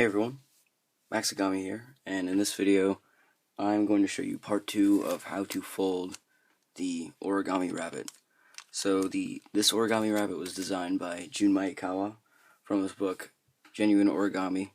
Hey everyone, Maekawa here, and in this video I'm going to show you part 2 of how to fold the origami rabbit. So this origami rabbit was designed by Maekawa from his book Genuine Origami.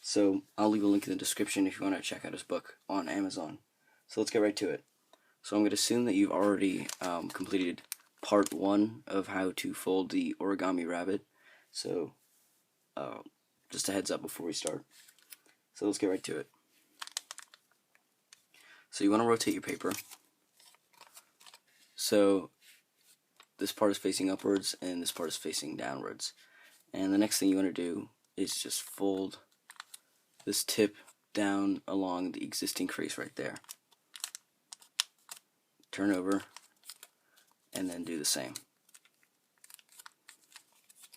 So I'll leave a link in the description if you want to check out his book on Amazon. So let's get right to it. So I'm going to assume that you've already completed part 1 of how to fold the origami rabbit. So just a heads up before we start. So let's get right to it. So you want to rotate your paper. So this part is facing upwards and this part is facing downwards. And the next thing you want to do is just fold this tip down along the existing crease right there. Turn over and then do the same.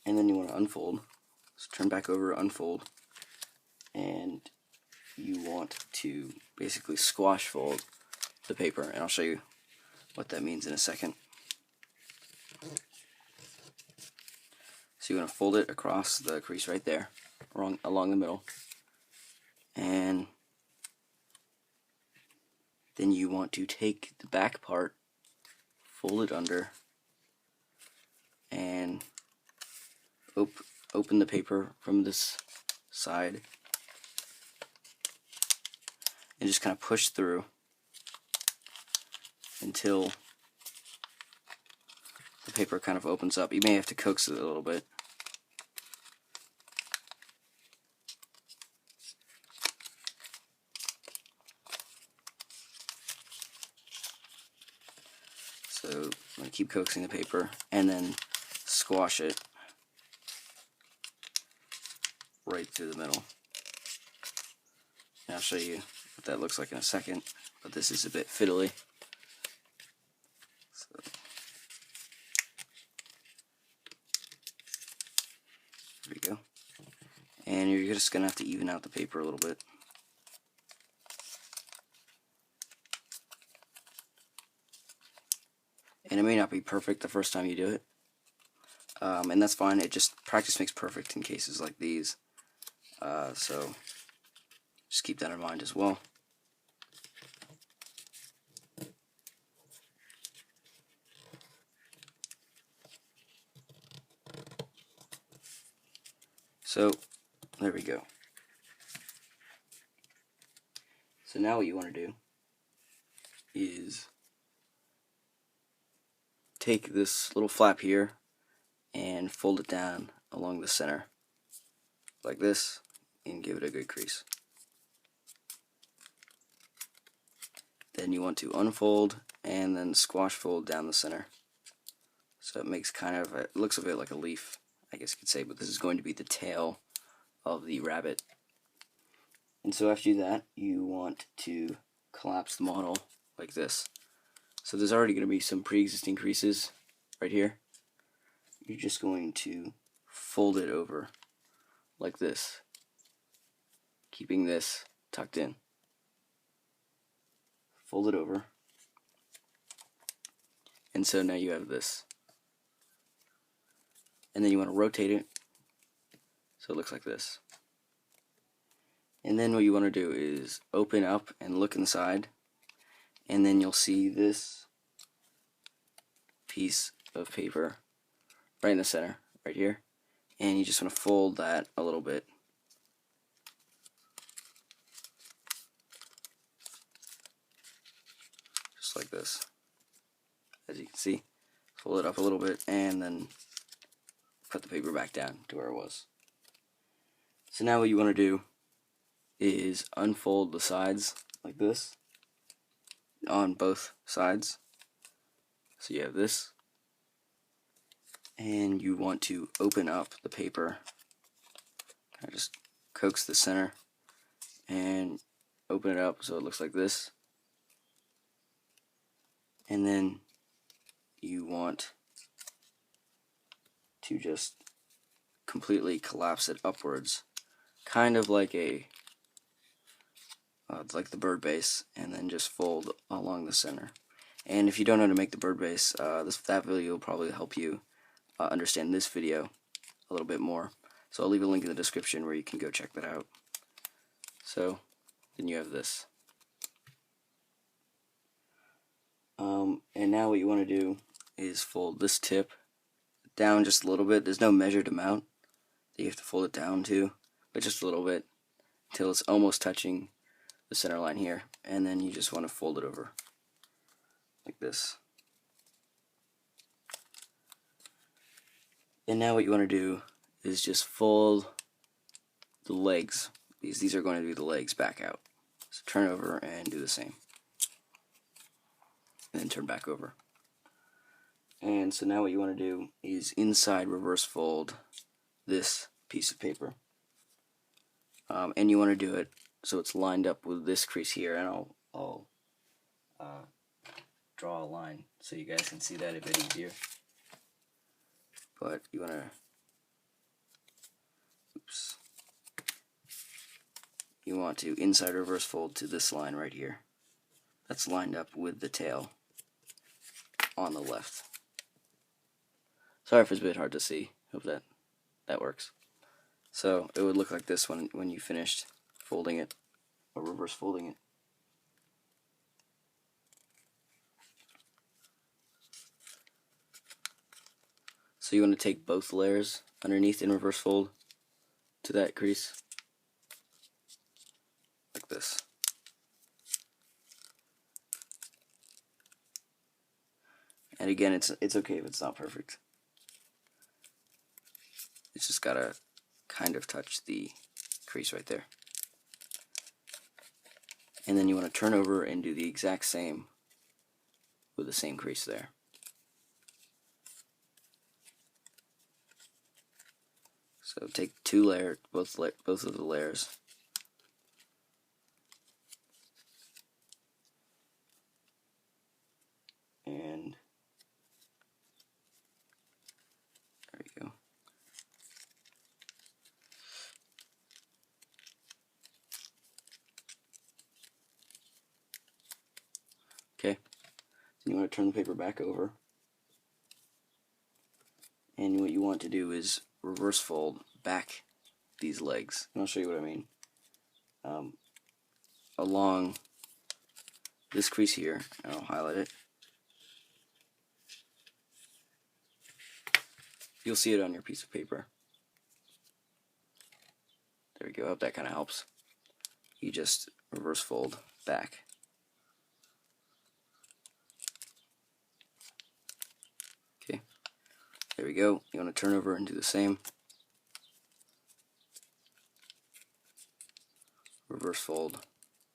And then you want to unfold. So turn back over, unfold, and you want to basically squash fold the paper, and I'll show you what that means in a second. So you want to fold it across the crease right there, along the middle, and then you want to take the back part, fold it under, and open the paper from this side, and just kind of push through until the paper kind of opens up. You may have to coax it a little bit. So I'm going to keep coaxing the paper and then squash it right through the middle. And I'll show you what that looks like in a second, but this is a bit fiddly. So, there we go. And you're just going to have to even out the paper a little bit. And it may not be perfect the first time you do it, and that's fine. It just, practice makes perfect in cases like these. So just keep that in mind as well. So there we go. So now what you want to do is take this little flap here and fold it down along the center like this and give it a good crease. Then you want to unfold and then squash fold down the center. So it makes kind of it looks a bit like a leaf, I guess you could say, but this is going to be the tail of the rabbit. And so after you do that, you want to collapse the model like this. So there's already going to be some pre-existing creases right here. You're just going to fold it over like this, keeping this tucked in. Fold it over, and so now you have this. And then you want to rotate it so it looks like this. And then what you want to do is open up and look inside, and then you'll see this piece of paper right in the center, right here, and you just want to fold that a little bit. Just like this. As you can see, fold it up a little bit and then put the paper back down to where it was. So now what you want to do is unfold the sides like this on both sides. So you have this, and you want to open up the paper. I just coax the center and open it up so it looks like this. And then you want to just completely collapse it upwards, kind of like like the bird base, and then just fold along the center. And if you don't know how to make the bird base, that video will probably help you understand this video a little bit more. So I'll leave a link in the description where you can go check that out. So then you have this. And now what you want to do is fold this tip down just a little bit. There's no measured amount that you have to fold it down to, but just a little bit until it's almost touching the center line here. And then you just want to fold it over like this. And now what you want to do is just fold the legs. These are going to be the legs back out. So turn over and do the same. And then turn back over. And so now what you want to do is inside reverse fold this piece of paper. And you want to do it so it's lined up with this crease here, and I'll draw a line so you guys can see that a bit easier. But you want to, you want to inside reverse fold to this line right here. That's lined up with the tail on the left. Sorry if it's a bit hard to see. Hope that works. So it would look like this when you finished folding it, or reverse folding it. So you want to take both layers underneath in reverse fold to that crease, like this. And again, it's okay if it's not perfect. It's just gotta kind of touch the crease right there. And then you want to turn over and do the exact same with the same crease there. So take two layers, both of the layers, and there you go. Okay, then you want to turn the paper back over, and what you want to do is reverse fold back these legs, and I'll show you what I mean. Along this crease here, and I'll highlight it. You'll see it on your piece of paper. There we go. I hope that kind of helps. You just reverse fold back. Okay, there we go. You want to turn over and do the same. Reverse fold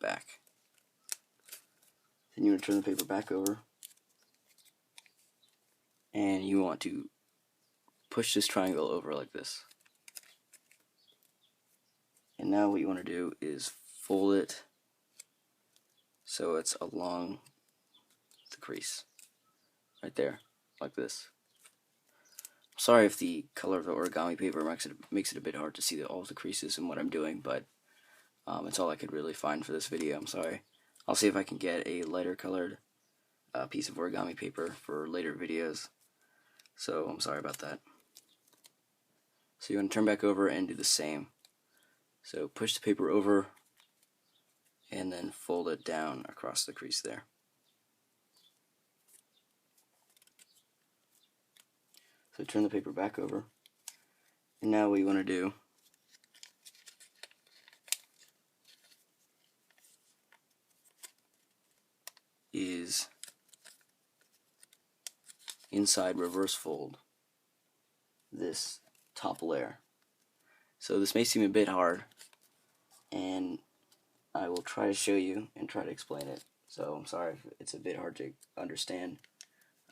back. Then you want to turn the paper back over, and you want to push this triangle over like this. And now what you want to do is fold it so it's along the crease right there, like this. Sorry if the color of the origami paper makes it a bit hard to see all of the creases and what I'm doing, but it's all I could really find for this video. I'm sorry. I'll see if I can get a lighter colored piece of origami paper for later videos. So I'm sorry about that. So you want to turn back over and do the same. So push the paper over and then fold it down across the crease there. So turn the paper back over, and now what you want to do is inside reverse fold this top layer. So this may seem a bit hard, and I will try to show you and try to explain it. So I'm sorry if it's a bit hard to understand,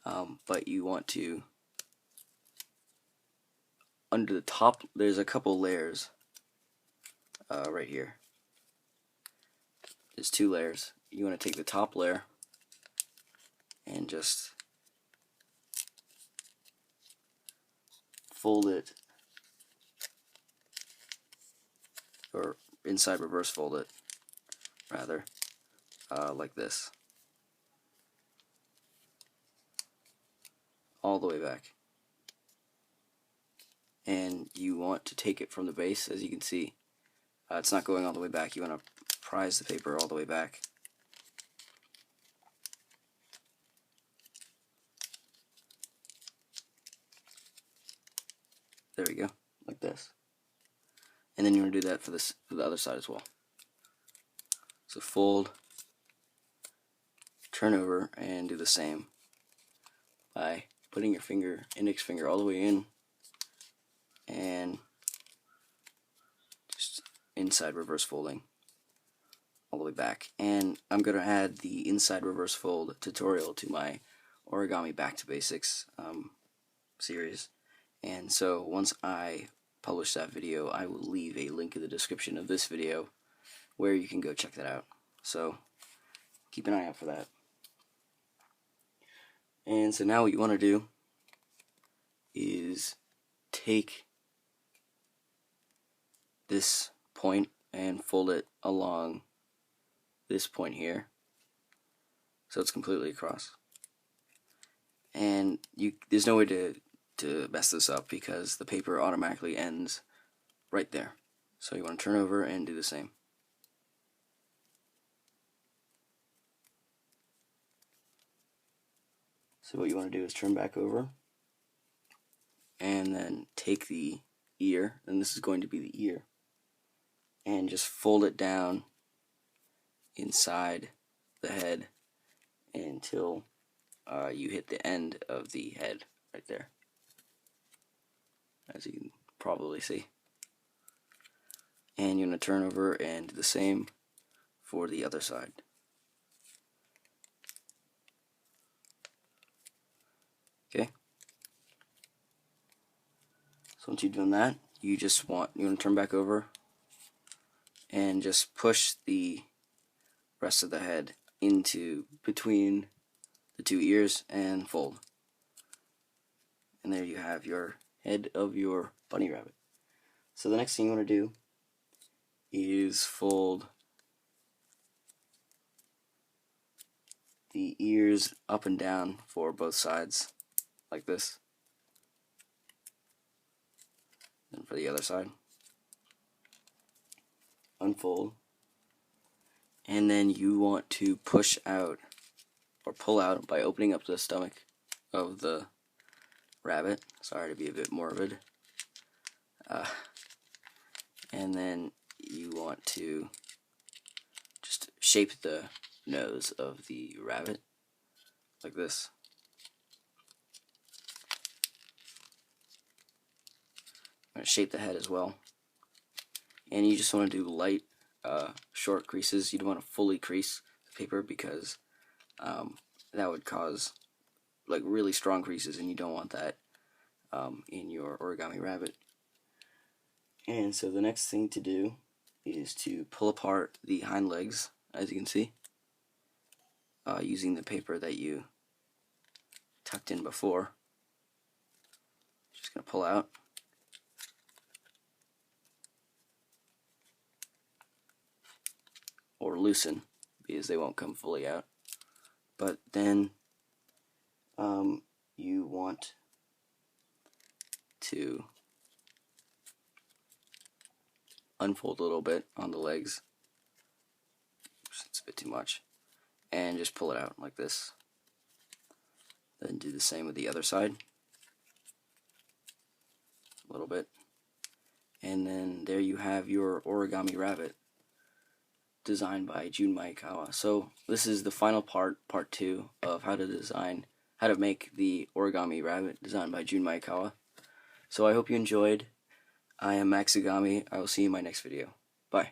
but you want to, under the top, there's a couple layers right here. There's two layers. You want to take the top layer and just fold it, or inside reverse fold it, rather, like this, all the way back. and you want to take it from the base. As you can see, it's not going all the way back. You want to prise the paper all the way back. There we go, like this. And then you want to do that for the other side as well. So fold, turn over, and do the same by putting your index finger all the way in, and just inside reverse folding all the way back. And I'm going to add the inside reverse fold tutorial to my Origami Back to Basics series. And so once I publish that video, I will leave a link in the description of this video where you can go check that out. So keep an eye out for that. And so now what you want to do is take this point and fold it along this point here, so it's completely across. And there's no way to mess this up because the paper automatically ends right there. So you want to turn over and do the same. So what you want to do is turn back over and then take the ear, and this is going to be the ear, and just fold it down inside the head until you hit the end of the head right there, as you can probably see. And you're going to turn over and do the same for the other side. Okay. So once you've done that, you want to turn back over and just push the rest of the head into between the two ears and fold. And there you have your head of your bunny rabbit. So the next thing you want to do is fold the ears up and down for both sides, like this. And for the other side, unfold, and then you want to push out or pull out by opening up the stomach of the rabbit. Sorry to be a bit morbid. And then you want to just shape the nose of the rabbit like this. I'm going to shape the head as well. And you just want to do light, short creases. You don't want to fully crease the paper because that would cause like really strong creases, and you don't want that in your origami rabbit. And so the next thing to do is to pull apart the hind legs, as you can see, using the paper that you tucked in before. Just going to pull out. Or loosen, because they won't come fully out. But then you want to unfold a little bit on the legs. It's a bit too much. And just pull it out like this. Then do the same with the other side. A little bit. And then there you have your origami rabbit, designed by Jun Maekawa. So this is the final part 2 of how to make the origami rabbit designed by Jun Maekawa. So I hope you enjoyed. I am Maekawa. I will see you in my next video. Bye.